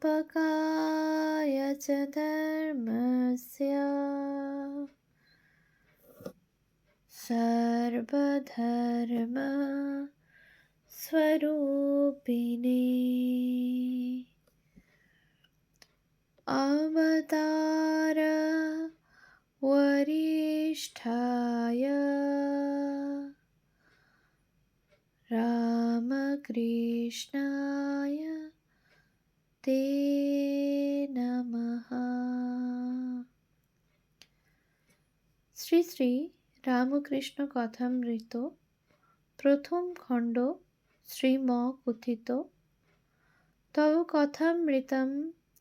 संस्थापकाय च धर्मस्य सर्वधर्म स्वरूपिणे अवतार वरिष्ठाय रामकृष्णाय ते नमः। শ্রী শ্রী রামকৃষ্ণ কথামৃত প্রথম খণ্ড শ্রীম কথিত তব কথামৃতম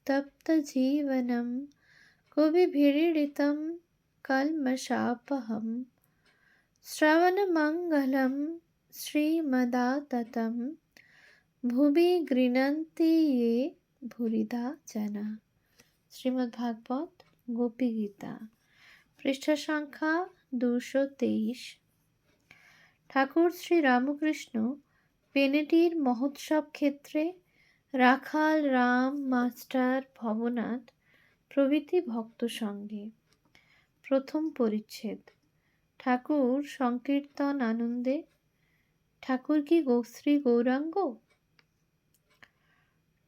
তপ্ত জীবনম কবিভিড়িতম কলমশাপহম শ্রবণমঙ্গলম শ্রীমদাততম ভুবি গৃণন্তি ये ভুরিদা জনা। শ্রীমদ্ভাগবত গোপী গীতা, পৃষ্ঠা সংখ্যা 223। ঠাকুর শ্রী রামকৃষ্ণ পেনেটির মহোৎসব ক্ষেত্রে রাখাল রাম, মাস্টার ভবনাথ প্রভৃতি ভক্ত সঙ্গে। প্রথম পরিচ্ছেদ। ঠাকুর সংকীর্তন আনন্দে। ঠাকুর কি শ্রী গৌরাঙ্গ?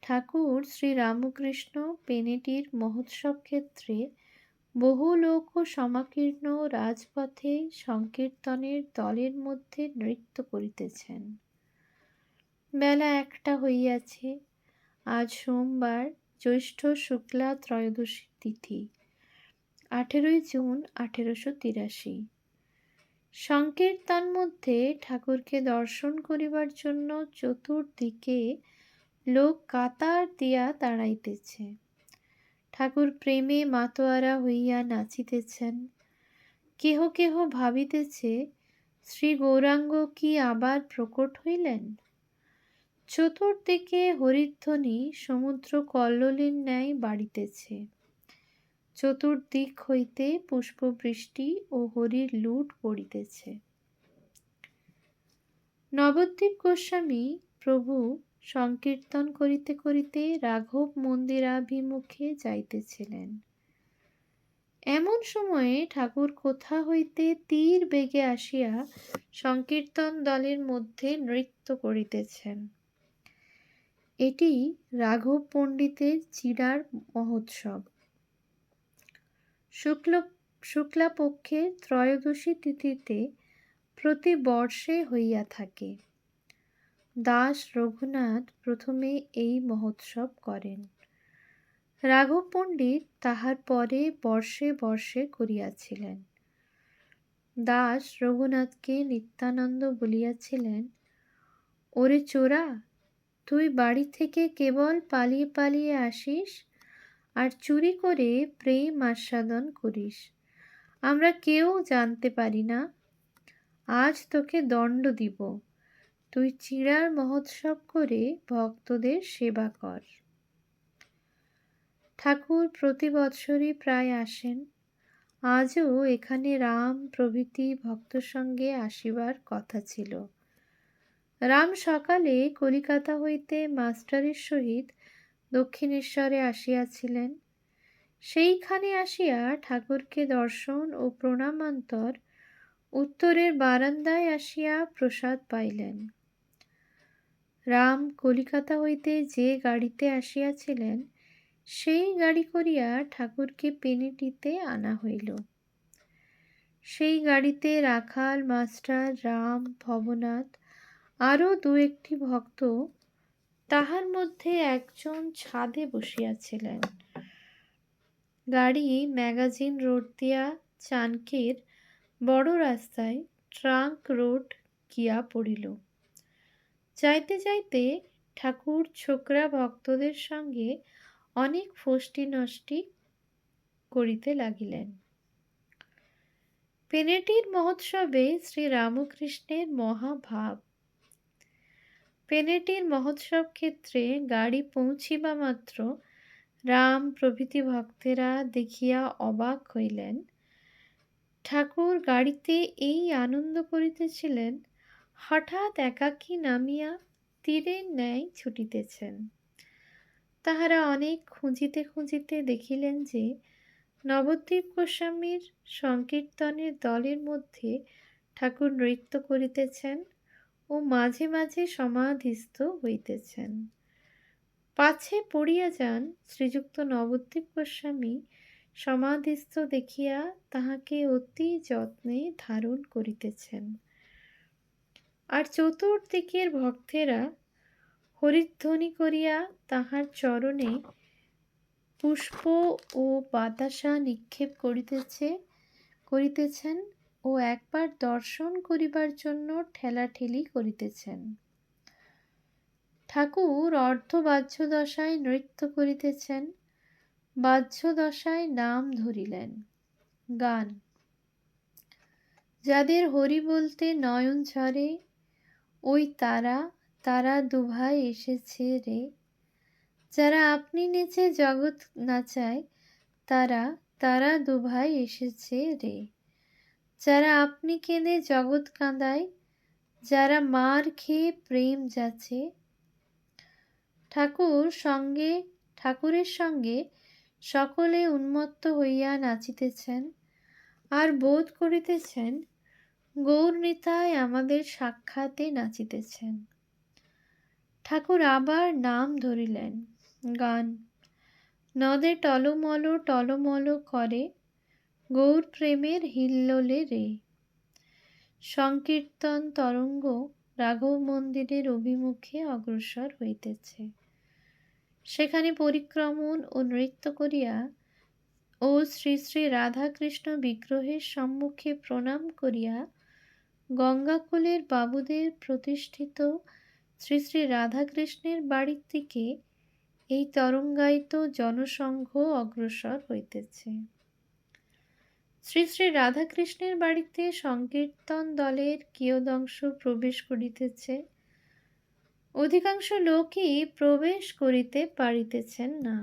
ঠাকুর শ্রী রামকৃষ্ণ পেনেটির মহোৎসব ক্ষেত্রে বহু লোক ও সমাকীর্ণ রাজপথে সংকীর্তনের দলের মধ্যে নৃত্য করিতেছেন। বেলা 1টা হইয়াছে। আজ সোমবার, জ্যৈষ্ঠ শুক্লা ত্রয়োদশী তিথি, 18ই জুন 1883। সংকীর্তন মধ্যে ঠাকুরকে দর্শন করিবার জন্য চতুর্দিকে লোক কাতার দিয়া দাঁড়াইতেছে। ঠাকুর প্রেমে মাতোয়ারা হইয়া নাচিতেছেন। কেহ কেহ ভাবিতেছে শ্রী গৌরাঙ্গ কি আবার প্রকট হইলেন। চতুর্দিকে হরিধ্বনি সমুদ্র কল্লোলের ন্যায় বাড়িতেছে। চতুর্দিক হইতে পুষ্পবৃষ্টি ও হরির লুট পড়িতেছে। নবদ্বীপ গোস্বামী প্রভু সংকীর্তন করিতে করিতে রাঘব মন্দিরাভিমুখে যাইতেছিলেন। এমন সময়ে ঠাকুর কোথা হইতে তীর বেগে আসিয়া সংকীর্তন দলের মধ্যে নৃত্য করিতেছেন। এটি রাঘব পণ্ডিতের চিড়ার মহোৎসব। শুক্লাপক্ষের ত্রয়োদশী তিথিতে প্রতি বর্ষে হইয়া থাকে। দাস রঘুনাথ প্রথমে এই মহোৎসব করেন। রাঘব পণ্ডিত তাহার পরে বর্ষে বর্ষে করিয়াছিলেন। দাস রঘুনাথকে নিত্যানন্দ বলিয়াছিলেন, ওরে চোরা, তুই বাড়ি থেকে কেবল পালিয়ে পালিয়ে আসিস আর চুরি করে প্রেম আস্বাদন করিস। আমরা কেউ জানতে পারি না। আজ তোকে দণ্ড দিব। তুই চিড়ার মহোৎসব করে ভক্তদের সেবা কর। ঠাকুর প্রতি বৎসরই প্রায় আসেন। আজও এখানে রাম প্রভৃতি ভক্ত সঙ্গে আসিবার কথা ছিল। রাম সকালে কলিকাতা হইতে মাস্টারের সহিত দক্ষিণেশ্বরে আসিয়াছিলেন। সেইখানে আসিয়া ঠাকুরকে দর্শন ও প্রণামান্তর উত্তরের বারান্দায় আসিয়া প্রসাদ পাইলেন। রাম কলিকাতা হইতে যে গাড়িতে আসিয়াছিলেন সেই গাড়ি করিয়া ঠাকুরকে পেনেটিতে আনা হইল। সেই গাড়িতে রাখাল, মাস্টার, রাম, ভবনাথ আরও 2-1টি ভক্ত, তাহার মধ্যে একজন ছাদে বসিয়াছিলেন। গাড়ি ম্যাগাজিন রোড দিয়া চানকের বড় রাস্তায় ট্রাঙ্ক রোড গিয়া পড়িল। যাইতে যাইতে ঠাকুর ছোকরা ভক্তদের সঙ্গে অনেক ফষ্টি নষ্টি করিতে লাগিলেন। পেনেটির মহোৎসবে শ্রী রামকৃষ্ণের মহাভাব। পেনেটির মহোৎসব ক্ষেত্রে গাড়ি পৌঁছিবা মাত্র রাম প্রভৃতি ভক্তেরা দেখিয়া অবাক হইলেন। ঠাকুর গাড়িতে এই আনন্দ করিতেছিলেন, হঠাৎ একাকী নামিয়া তীরের ন্যায় ছুটিতেছেন। তাহারা অনেক খুঁজিতে খুঁজিতে দেখিলেন যে নবদ্বীপ গোস্বামীর সংকীর্তনের দলের মধ্যে ঠাকুর নৃত্য করিতেছেন ও মাঝে মাঝে সমাধিস্থ হইতেছেন। পাছে পড়িয়া যান, শ্রীযুক্ত নবদ্বীপ গোস্বামী সমাধিস্থ দেখিয়া তাহাকে অতি যত্নে ধারণ করিতেছেন। আর চতুর্দিকের ভক্তেরা হরিধ্বনি করিয়া তাহার চরণে পুষ্প ও বাতাসা নিক্ষেপ করিতেছেন ও একবার দর্শন করিবার জন্য ঠেলাঠেলি করিতেছেন। ঠাকুর অর্ধবাহ্যদশায় নৃত্য করিতেছেন, বাহ্যদশায় নাম ধরিলেন। গান। যাদের হরি বলতে নয়ন ঝরে, ওই তারা তারা দুভাই এসেছে রে। যারা আপনি নেচে জগৎ নাচায়, তারা তারা দুভাই এসেছে রে। যারা আপনি কেঁদে জগৎ কাঁদায়, যারা মার খেয়ে প্রেম যাচ্ছে। ঠাকুরের সঙ্গে সকলে উন্মত্ত হইয়া নাচিতেছেন আর বোধ করিতেছেন গৌরনিতাই আমাদের সাক্ষাতে নাচিতেছেন। ঠাকুর আবার নাম ধরিলেন। গান। নদে টলমল টলমল করে, গৌর প্রেমের হিল্লোলে রে। সংকীর্তন তরঙ্গ রাঘব মন্দিরের অভিমুখে অগ্রসর হইতেছে। সেখানে পরিক্রমণ ও নৃত্য করিয়া ও শ্রী শ্রী রাধাকৃষ্ণ বিগ্রহের সম্মুখে প্রণাম করিয়া গঙ্গাকুলের বাবুদের প্রতিষ্ঠিত শ্রী শ্রী রাধাকৃষ্ণের বাড়ির দিকে এই তরঙ্গায়িত জনসংঘ অগ্রসর হইতেছে। শ্রী শ্রী রাধাকৃষ্ণের বাড়িতে সংকীর্তন দলের কিয়দংশ প্রবেশ করিতেছে। অধিকাংশ লোকই প্রবেশ করিতে পারিতেছেন না।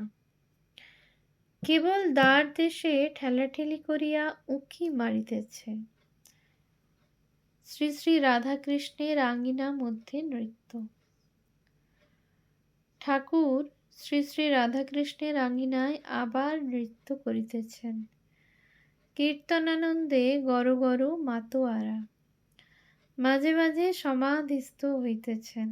কেবল দ্বার দেশে ঠেলাঠেলি করিয়া উঁকি মারিতেছে। শ্রী শ্রী রাধাকৃষ্ণের আঙ্গিনা মধ্যে নৃত্য। ঠাকুর শ্রী শ্রী রাধাকৃষ্ণের আঙ্গিনায় আবার নৃত্য করিতেছেন। কীর্তনানন্দে গড় গড় মাতোয়ারা মাঝে মাঝে সমাধিস্থ হইতেছেন।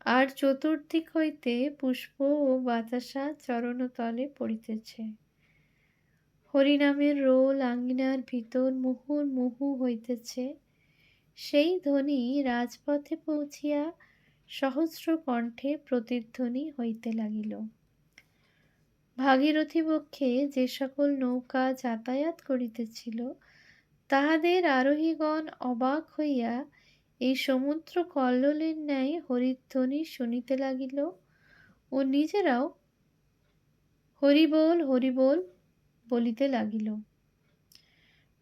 আর চতুর্দিক হইতে পুষ্প ও বাতাসা চরণতলে পড়িতেছে। হরিনামের রোল আঙ্গিনার ভিতর মুহুর্মুহু হইতেছে। সেই ধ্বনি রাজপথে পৌঁছিয়া সহস্র কণ্ঠে প্রতিধ্বনি হইতে লাগিল। ভাগীরথী বক্ষে যে সকল নৌকা যাতায়াত করিতেছিল, তাহাদের আরোহীগণ অবাক হইয়া এই সমুদ্র কল্লোলের ন্যায় হরিধ্বনি শুনিতে লাগিল ও নিজেরাও হরিবোল হরিবোল বলিতে লাগিল।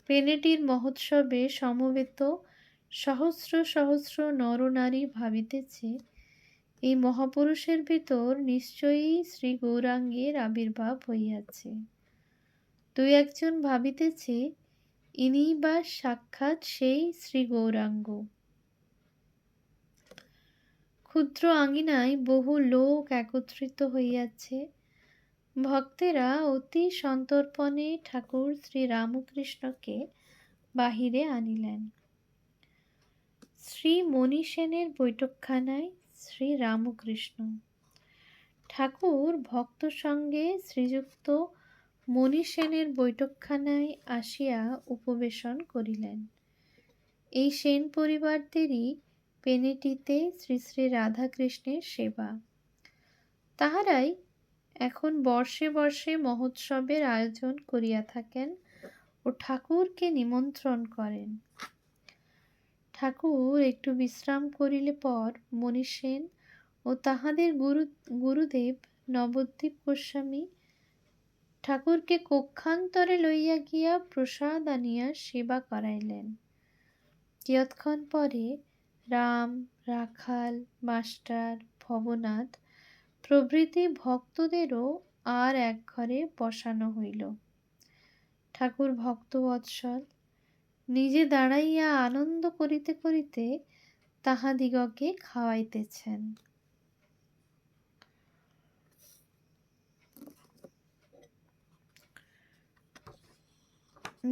পেনেটির মহোৎসবে সমবেত সহস্র সহস্র নরনারী ভাবিতেছে, এই মহাপুরুষের ভিতর নিশ্চয়ই শ্রী গৌরাঙ্গের আবির্ভাব হইয়াছে। দুই একজন ভাবিতেছে, ইনিই বা সাক্ষাৎ সেই শ্রী গৌরাঙ্গ। ক্ষুদ্র আঙ্গিনায় বহু লোক একত্রিত হইয়াছে। ভক্তেরা অতি সন্তর্পণে ঠাকুর শ্রী রামকৃষ্ণকে বাহিরে আনিলেন। শ্রী মণি সেনের বৈঠকখানায় শ্রী রামকৃষ্ণ। ঠাকুর ভক্ত সঙ্গে শ্রীযুক্ত মণি সেনের বৈঠকখানায় আসিয়া উপবেশন করিলেন। এই সেন পরিবারদেরই পেনেটিতে শ্রী শ্রী রাধাকৃষ্ণের সেবা। তাহারাই এখন বর্ষে বর্ষে মহোৎসবের আয়োজন করিয়া থাকেন ও ঠাকুরকে নিমন্ত্রণ করেন। ঠাকুর একটু বিশ্রাম করিলে পর মণি সেন ও তাহাদের গুরুদেব নবদ্বীপ গোস্বামী ঠাকুরকে কক্ষান্তরে লইয়া গিয়া প্রসাদ আনিয়া সেবা করাইলেন। কিয়ৎক্ষণ পরে রাম, রাখাল, মাস্টার, ভবনাথ প্রভৃতি ভক্তদেরও আর এক ঘরে বসানো হইল। ঠাকুর ভক্তবৎসল নিজে দাঁড়াইয়া আনন্দ করিতে করিতে তাহাদিগকে খাওয়াইতেছেন।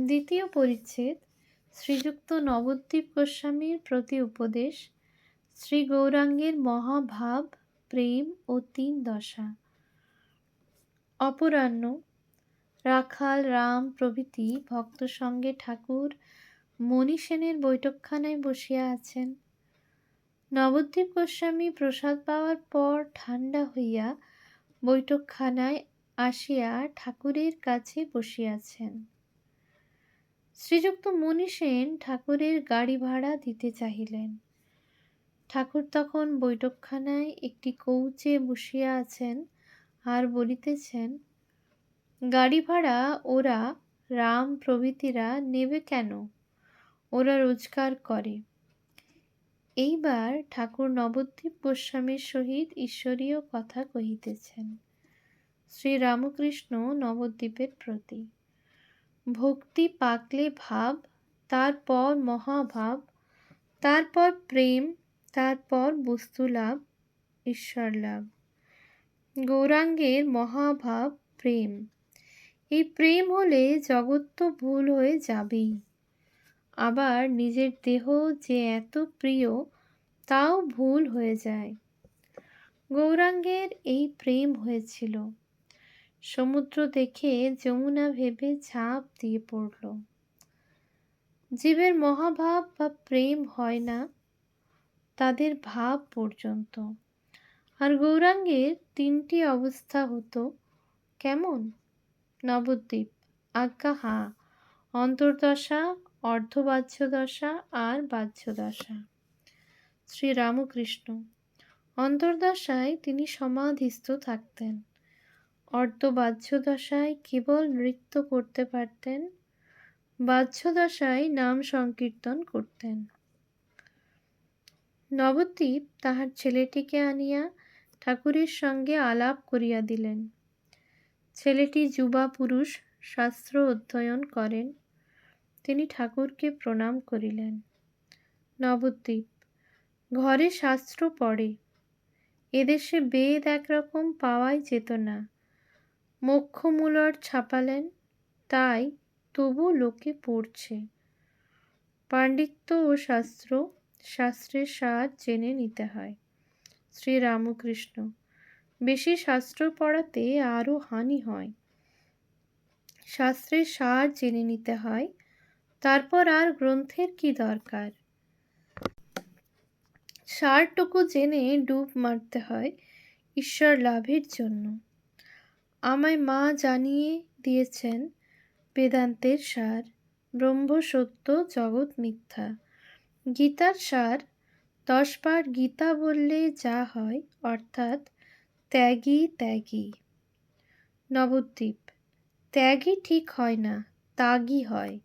দ্বিতীয় পরিচ্ছেদ। শ্রীযুক্ত নবদ্বীপ গোস্বামীর প্রতি উপদেশ। শ্রী গৌরাঙ্গের মহাভাব, প্রেম ও 3 দশা। অপরাহ্ন। রাখাল, রাম প্রভৃতি ভক্ত সঙ্গে ঠাকুর মণি সেনের বৈঠকখানায় বসিয়া আছেন। নবদ্বীপ গোস্বামী প্রসাদ পাওয়ার পর ঠান্ডা হইয়া বৈঠকখানায় আসিয়া ঠাকুরের কাছে বসিয়াছেন। শ্রীযুক্ত মণি সেন ঠাকুরের গাড়ি ভাড়া দিতে চাহিলেন। ঠাকুর তখন বৈঠকখানায় একটি কৌচে বসিয়া আছেন আর বলিতেছেন, গাড়ি ভাড়া ওরা রাম প্রভৃতিরা নেবে কেন? ওরা রোজগার করে। এইবার ঠাকুর নবদ্বীপ গোস্বামীর সহিত ঈশ্বরীয় কথা কহিতেছেন। শ্রীরামকৃষ্ণ নবদ্বীপের প্রতি। ভক্তি পাকলে ভাব, তারপর মহাভাব, তারপর প্রেম, তারপর বস্তুলাভ, ঈশ্বর লাভ। গৌরাঙ্গের মহাভাব প্রেম। এই প্রেম হলে জগৎ তো ভুল হয়ে যাবেই। আবার নিজের দেহ যে এত প্রিয় তাও ভুল হয়ে যায়। গৌরাঙ্গের এই প্রেম হয়েছিল। সমুদ্র দেখে যমুনা ভেবে ঝাঁপ দিয়ে পড়ল। জীবের মহাভাব বা প্রেম হয় না তাদের ভাব পর্যন্ত। আর গৌরাঙ্গের 3টি অবস্থা হতো। কেমন? নবদ্বীপ। আজ্ঞা হাঁ। অন্তর্দশা, অর্ধবাহ্য দশা আর বাহ্য দশা। শ্রীরামকৃষ্ণ। অন্তর্দশায় তিনি সমাধিস্থ থাকতেন। অর্ধবাহ্য দশায় কেবল নৃত্য করতে পারতেন। বাহ্য দশায় নাম সংকীর্তন করতেন। নবদ্বীপ তাহার ছেলেটিকে আনিয়া ঠাকুরের সঙ্গে আলাপ করিয়া দিলেন। ছেলেটি যুবা পুরুষ, শাস্ত্র অধ্যয়ন করেন। তিনি ঠাকুরকে প্রণাম করিলেন। নবদ্বীপ। ঘরে শাস্ত্র পড়ে। এদেশে বেদ একরকম পাওয়াই যেত না। মোক্ষমূলর ছাপালেন, তাই তবু লোকে পড়ছে। পাণ্ডিত্য ও শাস্ত্র, শাস্ত্রের সার জেনে নিতে হয়। শ্রীরামকৃষ্ণ। বেশি শাস্ত্র পড়াতে আরও হানি হয়। শাস্ত্রের সার জেনে নিতে হয়, তারপর আর গ্রন্থের কি দরকার? সারটুকু জেনে ডুব মারতে হয় ঈশ্বর লাভের জন্য। আমায় মা জানিয়ে দিয়েছেন বেদান্তের সার, ব্রহ্ম সত্য, জগৎ মিথ্যা। গীতার সার, 10 বার গীতা বললে যা হয়, অর্থাৎ ত্যাগী ত্যাগী। নবদ্বীপ। ত্যাগী ঠিক হয় না, তাগী হয়।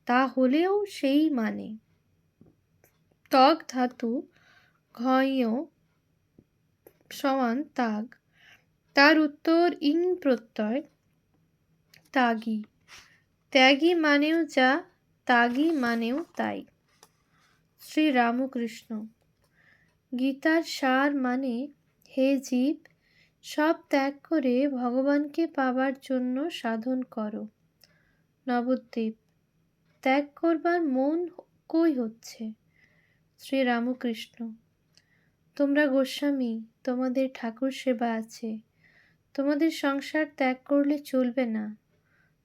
তা হলেও সেই মানে। তগ ধাতু ঘয় সমান তাগ, তার উত্তর ইং প্রত্যয়, তাগী। ত্যাগী মানেও যা, তাগী মানেও তাই। শ্রীরামকৃষ্ণ। গীতার সার মানে, হে জীব, সব ত্যাগ করে ভগবানকে পাবার জন্য সাধন করো। নবদ্বীপ। ত্যাগ করবার মন কই হচ্ছে? শ্রীরামকৃষ্ণ। তোমরা গোস্বামী, তোমাদের ঠাকুর সেবা আছে। তোমাদের সংসার ত্যাগ করলে চলবে না।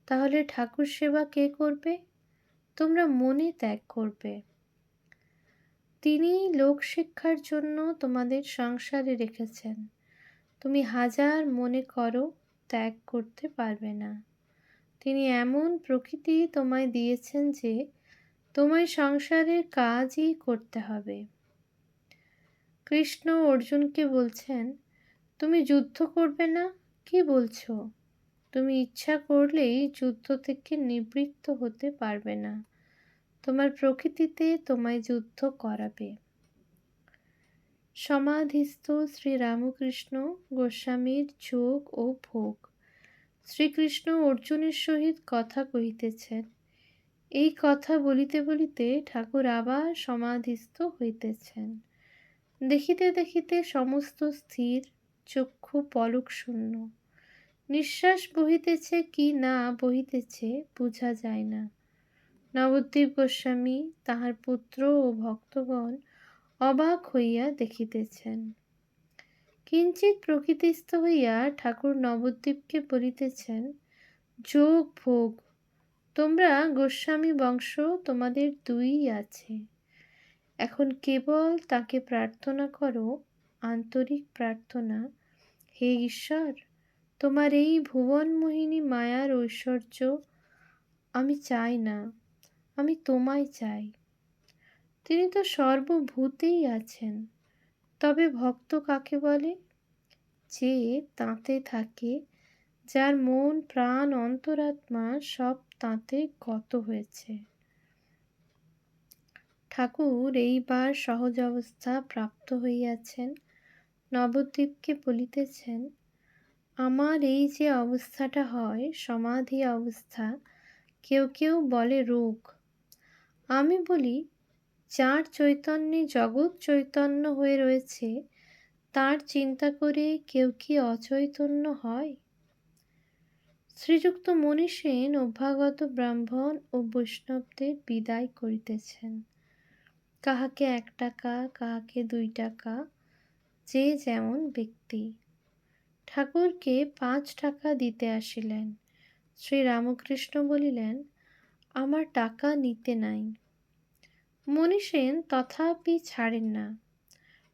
তাহলে ঠাকুর সেবা কে করবে? তোমরা মনে ত্যাগ করবে। তিনি লোকশিক্ষার জন্য তোমাদের সংসারে রেখেছেন। তুমি হাজার মনে করো, ত্যাগ করতে পারবে না। তিনি এমন প্রকৃতি তোমায় দিয়েছেন যে তোমায় সংসারের কাজই করতে হবে। কৃষ্ণ অর্জুনকে বলছেন, তুমি যুদ্ধ করবে না? কি বলছো? তুমি ইচ্ছা করলেই যুদ্ধ থেকে নিবৃত্ত হতে পারবে না। তোমার প্রকৃতিতে তোমায় যুদ্ধ করাবে। সমাধিস্থ শ্রীরামকৃষ্ণ গোস্বামীর যোগ ও ভোগ। শ্রীকৃষ্ণ অর্জুনের সহিত কথা কহিতেছেন। এই কথা বলিতে বলিতে ঠাকুর আবার সমাধিস্থ হইতেছেন। দেখিতে দেখিতে সমস্ত স্থির, চক্ষু পলক শূন্য। নিঃশ্বাস বহিতেছে কি না বহিতেছে বুঝা যায় না। নবদ্বীপ গোস্বামী তাহার পুত্র ও ভক্তগণ অবাক হইয়া দেখিতেছেন। কিঞ্চিৎ প্রকৃতিস্থ হইয়া ঠাকুর নবদ্বীপকে বলিতেছেন, যোগ ভোগ, তোমরা গোস্বামী বংশ, তোমাদের দুই আছে। এখন কেবল তাকে প্রার্থনা করো, আন্তরিক প্রার্থনা, হে ঈশ্বর, তোমার এই ভুবনমোহিনী মায়ার ঐশ্বর্য আমি চাই না, আমি তোমায় চাই। তিনি তো সর্বভূতেই আছেন। তবে ভক্ত কাকে বলে? যে তাঁতে থাকে, যার মন প্রাণ অন্তরাত্মা সব তাঁতে গত হয়েছে। ঠাকুর এইবার সহজ অবস্থা প্রাপ্ত হইয়াছেন। নবদ্বীপকে বলিতেছেন, আমার এই যে অবস্থাটা হয় সমাধি অবস্থা, কেউ কেউ বলে রোগ, আমি বলি যার চৈতন্যে জগৎ চৈতন্য হয়ে রয়েছে তার চিন্তা করে কেউ কি অচৈতন্য হয়? শ্রীযুক্ত মনীষেন অভ্যাগত ব্রাহ্মণ ও বৈষ্ণবদের বিদায় করিতেছেন। কাহাকে 1 টাকা, কাহাকে 2 টাকা, যে যেমন ব্যক্তি। ঠাকুরকে 5 টাকা দিতে আসিলেন। শ্রীরামকৃষ্ণ বলিলেন, আমার টাকা নিতে নাই। মনীষেন তথাপি ছাড়েন না।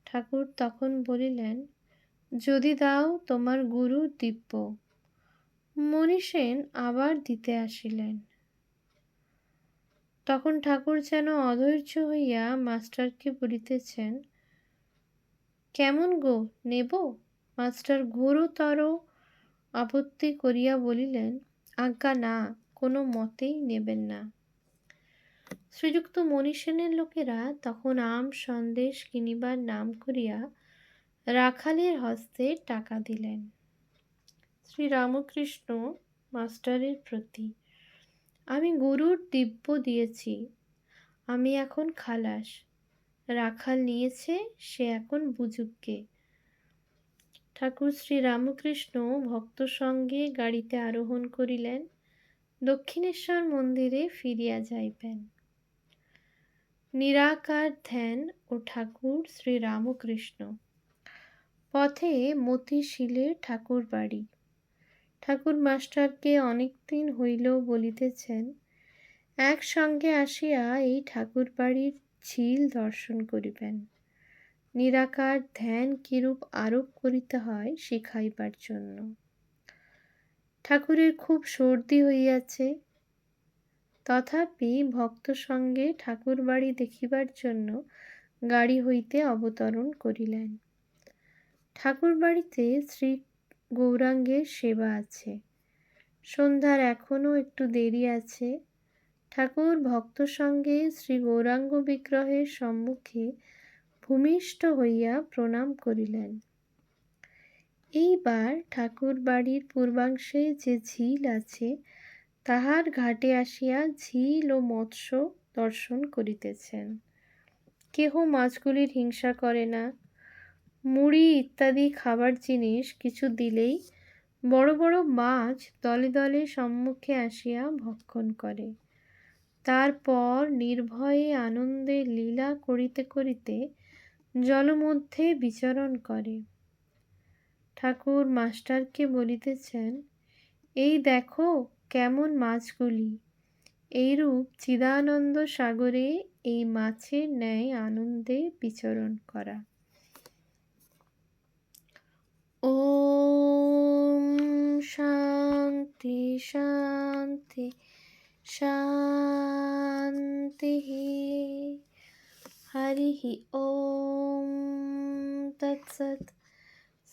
ঠাকুর তখন বলিলেন, যদি দাও তোমার গুরু দিব্য। মনীষেন আবার দিতে আসিলেন। তখন ঠাকুর যেন অধৈর্য হইয়া মাস্টারকে বলিতেছেন, কেমন গো, নেব? মাস্টার ঘোরতর আপত্তি করিয়া বলিলেন, আজ্ঞা না, কোনো মতেই নেবেন না। শ্রীযুক্ত মনীষেনের লোকেরা তখন আম সন্দেশ কিনিবার নাম করিয়া রাখালের হস্তে টাকা দিলেন। শ্রীরামকৃষ্ণ মাস্টারের প্রতি, আমি গুরুর দিব্য দিয়েছি, আমি এখন খালাস। রাখাল নিয়েছে, সে এখন বুঝুকগে। ঠাকুর শ্রীরামকৃষ্ণ ভক্ত সঙ্গে গাড়িতে আরোহণ করিলেন, দক্ষিণেশ্বর মন্দিরে ফিরিয়া যাইবেন। নিরাকার ধ্যান ও ঠাকুর শ্রীরামকৃষ্ণ। পথে মতিশিলে ঠাকুর বাড়ি। ঠাকুর মাস্টারকে অনেক দিন হইল বলিতেছেন, একসঙ্গে আসিয়া এই ঠাকুর বাড়ির ঝিল দর্শন করিবেন। নিরাকার ধ্যান কিরূপ আরোপ করিতে হয় শিখাইবার জন্য। ঠাকুরের খুব সর্দি হইয়াছে, তথাপি ভক্ত সঙ্গে ঠাকুর বাড়ি দেখিবার জন্য গাড়ি হইতে অবতরণ করিলেন। ঠাকুর বাড়িতে শ্রী গৌরাঙ্গের সেবা আছে। সন্ধ্যার এখনও একটু দেরি আছে। ঠাকুর ভক্ত সঙ্গে শ্রী গৌরাঙ্গ বিগ্রহের সম্মুখে ভূমিষ্ঠ হইয়া প্রণাম করিলেন। এইবার ঠাকুর বাড়ির পূর্বাংশে যে ঝিল আছে তাহার ঘাটে আসিয়া ঝিল ও মৎস্য দর্শন করিতেছেন। কেহ মাছগুলির হিংসা করে না। মুড়ি ইত্যাদি খাবার জিনিস কিছু দিলেই বড় বড় মাছ দলে দলে সম্মুখে আসিয়া ভক্ষণ করে। তারপর নির্ভয়ে আনন্দে লীলা করিতে করিতে জলমধ্যে বিচরণ করে। ঠাকুর মাস্টারকে বলিতেছেন, এই দেখো কেমন মাছগুলি, এইরূপ চিদানন্দ সাগরে এই মাছের ন্যায় আনন্দে বিচরণ করা। ওম শান্তি শান্তি শান্তি। হরি ওম তৎসৎ।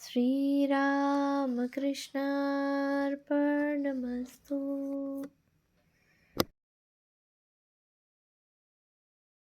শ্রীরামকৃষ্ণার্পণমস্তু।